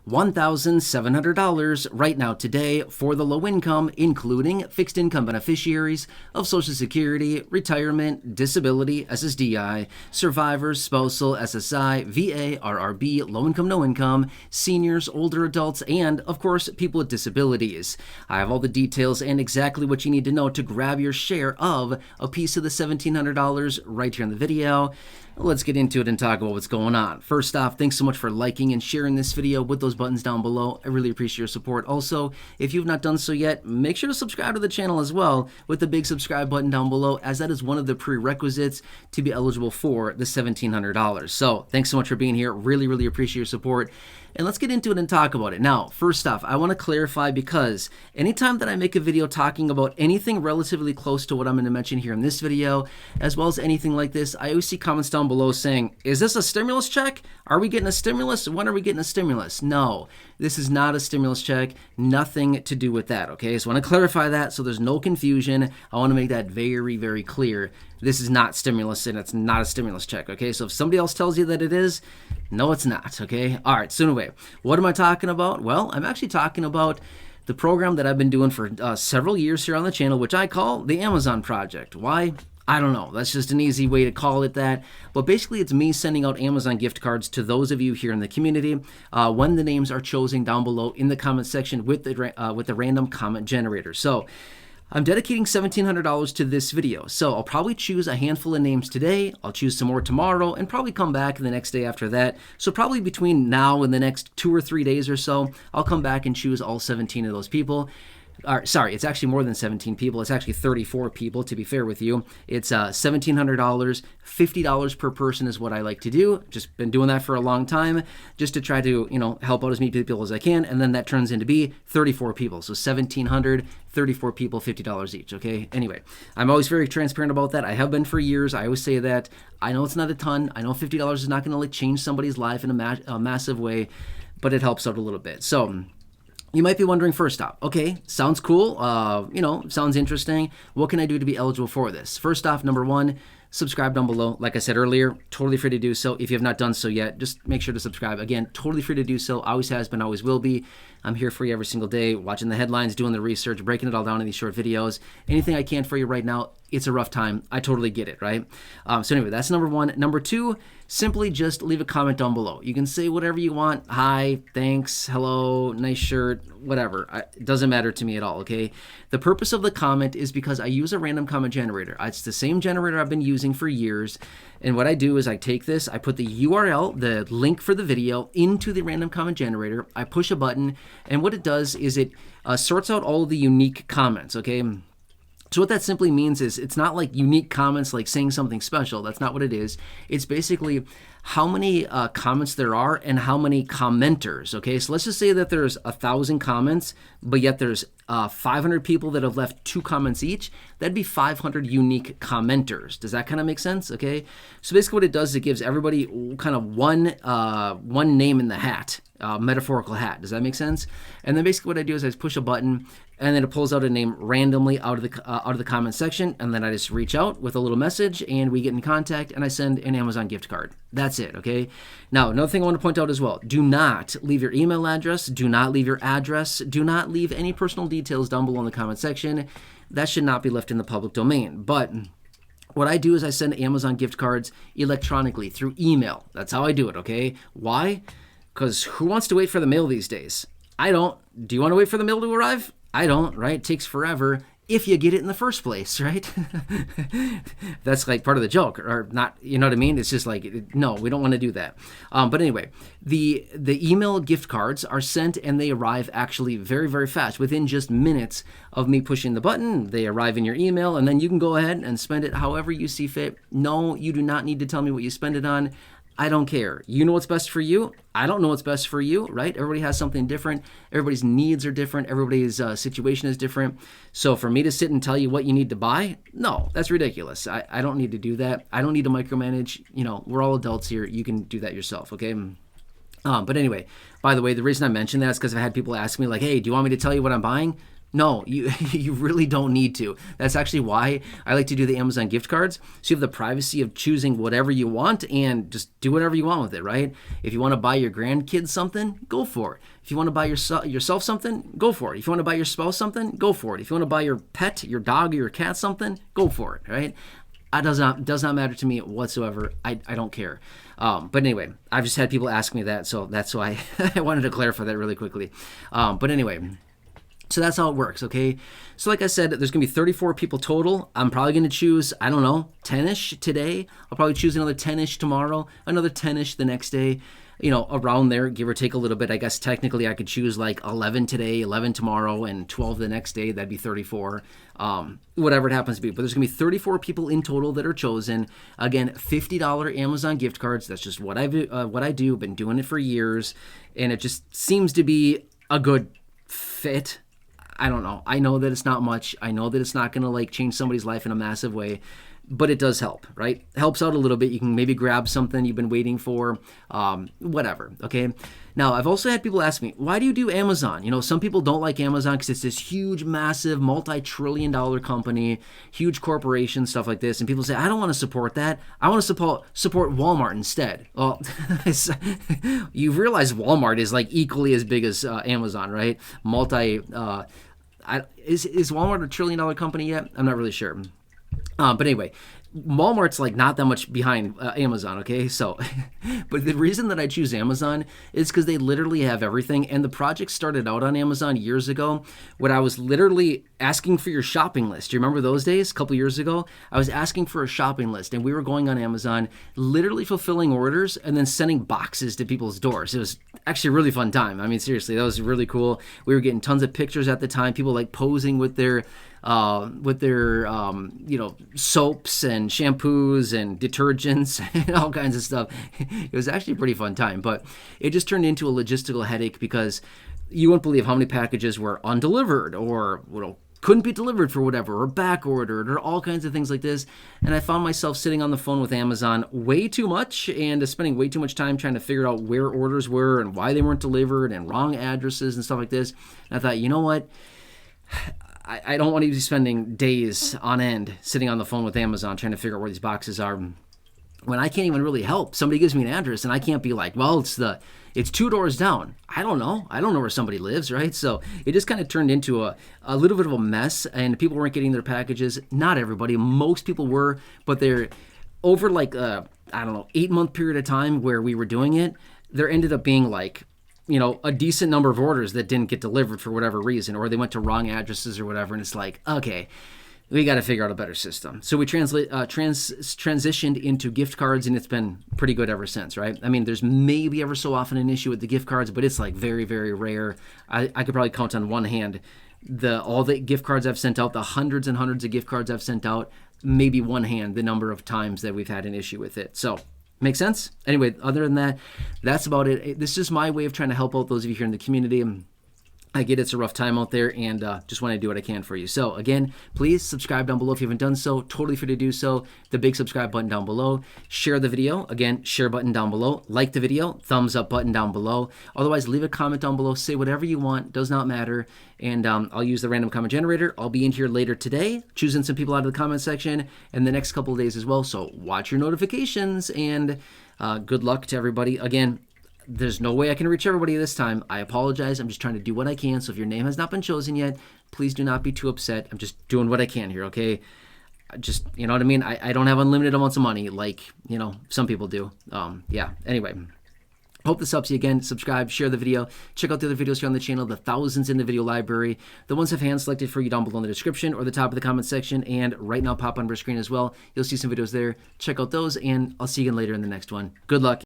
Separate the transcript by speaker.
Speaker 1: $1,700 right now today for the low income, including fixed income beneficiaries of Social Security, retirement, disability, SSDI, survivors, spousal, SSI, VA, RRB, low income, no income, seniors, older adults, and of course, people with disabilities. I have all the details and exactly what you need to know to grab your share of a piece of the $1,700 right here in the video. Let's get into it and talk about what's going on. First off, thanks so much for liking and sharing this video with those buttons down below. I really appreciate your support. Also, if you've not done so yet, make sure to subscribe to the channel as well with the big subscribe button down below, as that is one of the prerequisites to be eligible for the $1,700. So thanks so much for being here. Really, really appreciate your support. And let's get into it and talk about it. Now, first off, I want to clarify, because anytime that I make a video talking about anything relatively close to what I'm going to mention here in this video, as well as anything like this, I always see comments down below saying, is this a stimulus check? Are we getting a stimulus? When are we getting a stimulus? No, this is not a stimulus check. Nothing to do with that, okay? So I want to clarify that so there's no confusion. I want to make that very, very clear. This is not stimulus, and it's not a stimulus check, okay? So if somebody else tells you that it is, no, it's not, okay? All right, so anyway, what am I talking about? Well, I'm actually talking about the program that I've been doing for several years here on the channel, which I call the Amazon Project. Why? I don't know. That's just an easy way to call it that. But basically, it's me sending out Amazon gift cards to those of you here in the community when the names are chosen down below in the comment section with the random comment generator. So I'm dedicating $1,700 to this video. So I'll probably choose a handful of names today. I'll choose some more tomorrow and probably come back the next day after that. So probably between now and the next 2 or 3 days or so, I'll come back and choose all 17 of those people. Sorry, it's actually more than 17 people. It's actually 34 people, to be fair with you. It's $1,700, $50 per person is what I like to do. Just been doing that for a long time, just to try to, help out as many people as I can. And then that turns into be 34 people. So 1,700, 34 people, $50 each, okay? Anyway, I'm always very transparent about that. I have been for years. I always say that. I know it's not a ton. I know $50 is not going to change somebody's life in a massive way, but it helps out a little bit. So you might be wondering, first off, okay, sounds cool, sounds interesting. What can I do to be eligible for this? First off, number one, subscribe down below. Like I said earlier, totally free to do so. If you have not done so yet, just make sure to subscribe. Again, totally free to do so. Always has been, always will be. I'm here for you every single day, watching the headlines, doing the research, breaking it all down in these short videos. Anything I can for you right now. It's a rough time. I totally get it, right? So anyway, that's number one. Number two, simply just leave a comment down below. You can say whatever you want. Hi, thanks, hello, nice shirt, whatever. It doesn't matter to me at all, okay? The purpose of the comment is because I use a random comment generator. It's the same generator I've been using for years. And what I do is I take this, I put the URL, the link for the video, into the random comment generator. I push a button, and what it does is it sorts out all of the unique comments, okay? So what that simply means is it's not like unique comments like saying something special. That's not what it is. It's basically how many comments there are and how many commenters, okay? So let's just say that there's 1,000 comments, but yet there's 500 people that have left 2 comments each. That'd be 500 unique commenters. Does that kind of make sense, okay? So basically what it does is it gives everybody kind of one name in the hat, metaphorical hat. Does that make sense? And then basically what I do is I just push a button, and then it pulls out a name randomly out of the comment section, and then I just reach out with a little message, and we get in contact, and I send an Amazon gift card. That's it, okay? Now, another thing I want to point out as well, do not leave your email address, do not leave your address, do not leave any personal details down below in the comment section. That should not be left in the public domain. But what I do is I send Amazon gift cards electronically through email. That's how I do it, okay? Why? Because who wants to wait for the mail these days? I don't. Do you want to wait for the mail to arrive? I don't, right? It takes forever if you get it in the first place, right? That's like part of the joke, or not, you know what I mean? It's just like, no, we don't want to do that. But anyway, the email gift cards are sent and they arrive actually very, very fast. Within just minutes of me pushing the button, they arrive in your email, and then you can go ahead and spend it however you see fit. No, you do not need to tell me what you spend it on. I don't care. You know what's best for you. I don't know what's best for you, right? Everybody has something different. Everybody's needs are different. Everybody's situation is different. So for me to sit and tell you what you need to buy, no, that's ridiculous. I don't need to do that. I don't need to micromanage. We're all adults here. You can do that yourself, okay? But anyway, by the way, the reason I mentioned that is because I've had people ask me like, hey, do you want me to tell you what I'm buying? No, you you really don't need to. That's actually why I like to do the Amazon gift cards. So you have the privacy of choosing whatever you want and just do whatever you want with it, right? If you want to buy your grandkids something, go for it. If you want to buy yourself something, go for it. If you want to buy your spouse something, go for it. If you want to buy your pet, your dog or your cat something, go for it, right? It does not matter to me whatsoever. I don't care. But anyway, I've just had people ask me that, so that's why I wanted to clarify that really quickly. But anyway, so that's how it works, okay? So like I said, there's going to be 34 people total. I'm probably going to choose, I don't know, 10-ish today. I'll probably choose another 10-ish tomorrow, another 10-ish the next day. You know, around there, give or take a little bit. I guess technically I could choose like 11 today, 11 tomorrow, and 12 the next day. That'd be 34. Whatever it happens to be. But there's going to be 34 people in total that are chosen. Again, $50 Amazon gift cards. That's just what I do. Been doing it for years. And it just seems to be a good fit. I don't know. I know that it's not much. I know that it's not going to like change somebody's life in a massive way, but it does help, right? Helps out a little bit. You can maybe grab something you've been waiting for, whatever, okay? Now, I've also had people ask me, why do you do Amazon? You know, some people don't like Amazon because it's this huge, massive, multi-trillion-dollar company, huge corporation, stuff like this. And people say, I don't want to support that. I want to support Walmart instead. Well, you realize Walmart is like equally as big as Amazon, right? Is Walmart a trillion-dollar company yet? I'm not really sure. But anyway, Walmart's like not that much behind Amazon, okay? So, but the reason that I choose Amazon is because they literally have everything. And the project started out on Amazon years ago when I was literally asking for your shopping list. Do you remember those days? A couple years ago, I was asking for a shopping list and we were going on Amazon, literally fulfilling orders and then sending boxes to people's doors. It was actually a really fun time. I mean, seriously, that was really cool. We were getting tons of pictures at the time, people like posing with their soaps and shampoos and detergents and all kinds of stuff. It was actually a pretty fun time, but it just turned into a logistical headache because you wouldn't believe how many packages were undelivered or couldn't be delivered for whatever, or back ordered, or all kinds of things like this. And I found myself sitting on the phone with Amazon way too much and spending way too much time trying to figure out where orders were and why they weren't delivered and wrong addresses and stuff like this. And I thought, you know what? I don't want to be spending days on end sitting on the phone with Amazon trying to figure out where these boxes are when I can't even really help. Somebody gives me an address and I can't be like, well, it's 2 doors down. I don't know where somebody lives, right? So it just kind of turned into a little bit of a mess and people weren't getting their packages. Not everybody, most people were, but they're over like 8-month period of time where we were doing it, there ended up being like, a decent number of orders that didn't get delivered for whatever reason, or they went to wrong addresses or whatever. And it's like, okay, we got to figure out a better system. So we transitioned into gift cards, and it's been pretty good ever since, right? I mean, there's maybe ever so often an issue with the gift cards, but it's like very, very rare. I could probably count on one hand all the gift cards I've sent out, the hundreds and hundreds of gift cards I've sent out, maybe one hand the number of times that we've had an issue with it. So make sense? Anyway, other than that, that's about it. This is my way of trying to help out those of you here in the community. I get it's a rough time out there and just want to do what I can for you. So again, please subscribe down below if you haven't done so. Totally free to do so. The big subscribe button down below. Share the video. Again, share button down below. Like the video. Thumbs up button down below. Otherwise, leave a comment down below. Say whatever you want. Does not matter. And I'll use the random comment generator. I'll be in here later today, choosing some people out of the comment section and the next couple of days as well. So watch your notifications and good luck to everybody. Again, there's no way I can reach everybody this time. I apologize. I'm just trying to do what I can. So if your name has not been chosen yet, please do not be too upset. I'm just doing what I can here, okay? Just, you know what I mean? I don't have unlimited amounts of money like, some people do. Yeah, anyway. Hope this helps you. Again, subscribe, share the video, check out the other videos here on the channel, the thousands in the video library. The ones I've hand selected for you down below in the description or the top of the comment section, and right now pop on your screen as well. You'll see some videos there. Check out those, and I'll see you again later in the next one. Good luck.